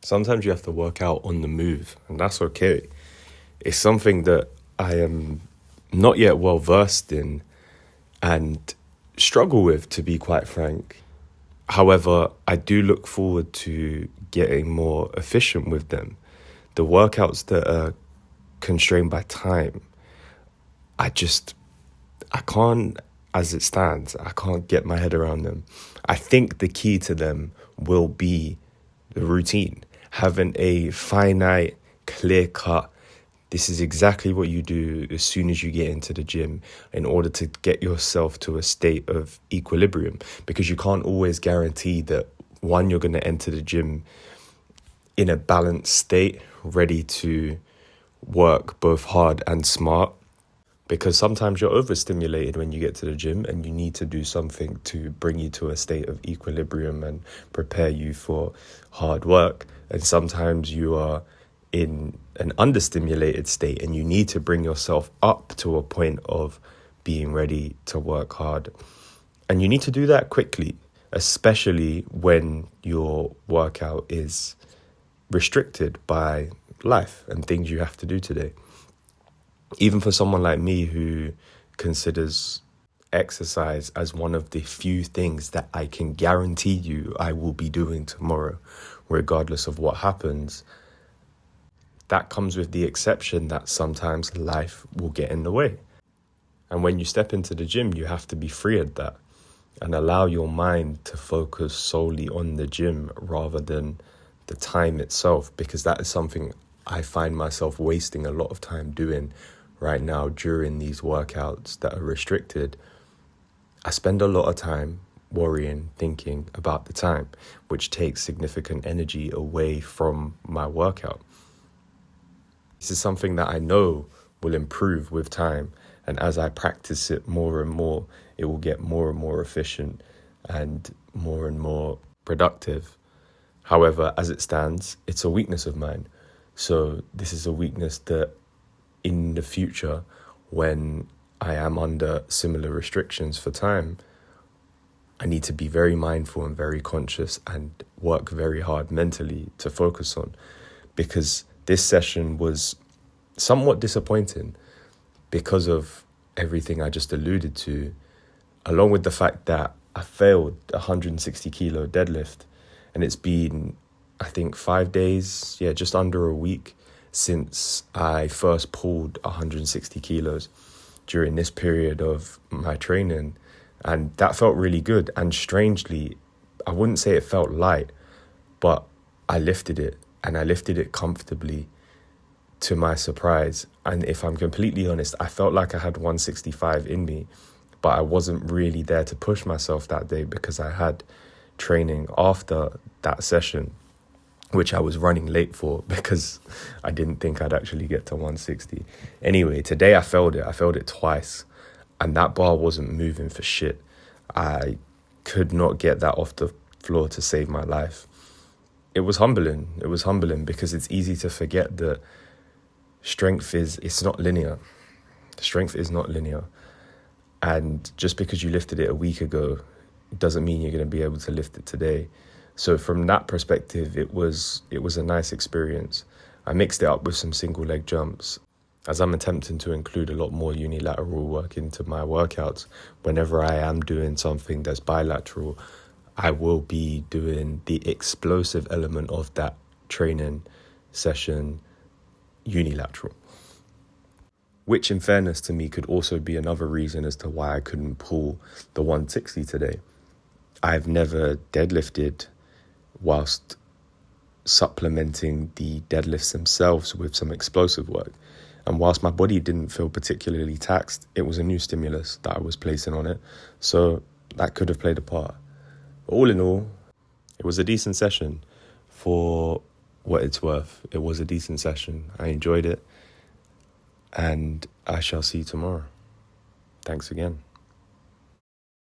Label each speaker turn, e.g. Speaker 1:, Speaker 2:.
Speaker 1: Sometimes you have to work out on the move, and that's okay. It's something that I am not yet well versed in and struggle with, to be quite frank. However, I do look forward to getting more efficient with them. The workouts that are constrained by time, I can't, as it stands, I can't get my head around them. I think the key to them will be the routine, having a finite, clear cut. This is exactly what you do as soon as you get into the gym in order to get yourself to a state of equilibrium, because you can't always guarantee that, one, you're going to enter the gym in a balanced state, ready to work both hard and smart, because sometimes you're overstimulated when you get to the gym and you need to do something to bring you to a state of equilibrium and prepare you for hard work. And sometimes you are in an understimulated state and you need to bring yourself up to a point of being ready to work hard. And you need to do that quickly, especially when your workout is restricted by life and things you have to do today. Even for someone like me who considers exercise as one of the few things that I can guarantee you I will be doing tomorrow, regardless of what happens, that comes with the exception that sometimes life will get in the way. And when you step into the gym, you have to be free of that and allow your mind to focus solely on the gym rather than the time itself, because that is something I find myself wasting a lot of time doing right now during these workouts that are restricted. I spend a lot of time worrying, thinking about the time, which takes significant energy away from my workout. This is something that I know will improve with time, and as I practice it more and more, it will get more and more efficient and more productive. However, as it stands, it's a weakness of mine. So this is a weakness that in the future, when I am under similar restrictions for time, I need to be very mindful and very conscious and work very hard mentally to focus on, because this session was somewhat disappointing because of everything I just alluded to, along with the fact that I failed a 160 kilo deadlift. And it's been, I think, 5 days, just under a week since I first pulled 160 kilos during this period of my training. And that felt really good. And strangely, I wouldn't say it felt light, but I lifted it, and I lifted it comfortably to my surprise. And if I'm completely honest, I felt like I had 165 in me, but I wasn't really there to push myself that day because I had training after that session, which I was running late for because I didn't think I'd actually get to 160. Anyway, today I failed it twice, and that bar wasn't moving for shit. I could not get that off the floor to save my life. It was humbling because it's easy to forget that it's not linear. Strength is not linear. And just because you lifted it a week ago, it doesn't mean you're going to be able to lift it today. So from that perspective, it was a nice experience. I mixed it up with some single leg jumps, as I'm attempting to include a lot more unilateral work into my workouts. Whenever I am doing something that's bilateral, I will be doing the explosive element of that training session unilateral. Which, in fairness to me, could also be another reason as to why I couldn't pull the 160 today. I've never deadlifted whilst supplementing the deadlifts themselves with some explosive work. And whilst my body didn't feel particularly taxed, it was a new stimulus that I was placing on it. So that could have played a part. But all in all, it was a decent session for what it's worth. It was a decent session. I enjoyed it. And I shall see you tomorrow. Thanks again.